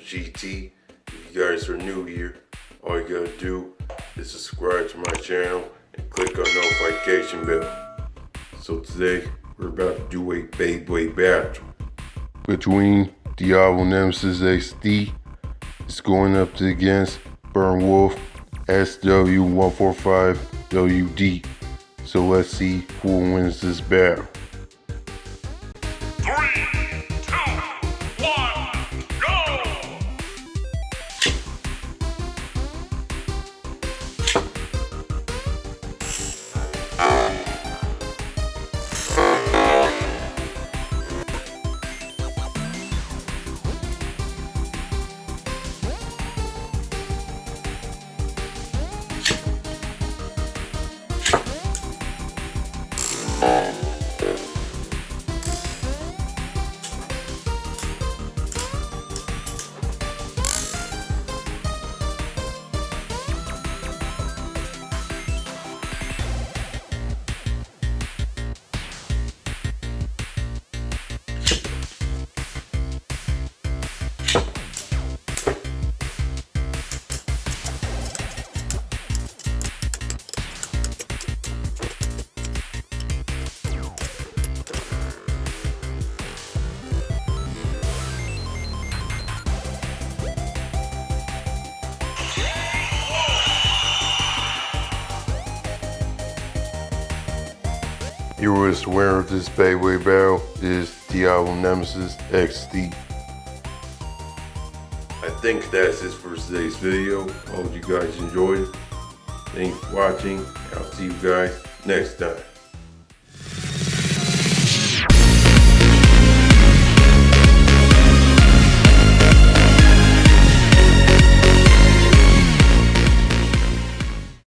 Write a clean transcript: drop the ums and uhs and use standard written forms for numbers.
GT. If you guys are new here, all you gotta do is subscribe to my channel and click on notification bell. So today we're about to do a Beyblade battle between Diablo Nemesis XD. It's going up against Burn Wolf SW145WD. So let's see who wins this battle. 3, 2, 1, go! Your winner of this Beyblade battle is Diablo Nemesis XD. I think that's it for today's video. I hope you guys enjoyed it. Thanks for watching. I'll see you guys next time.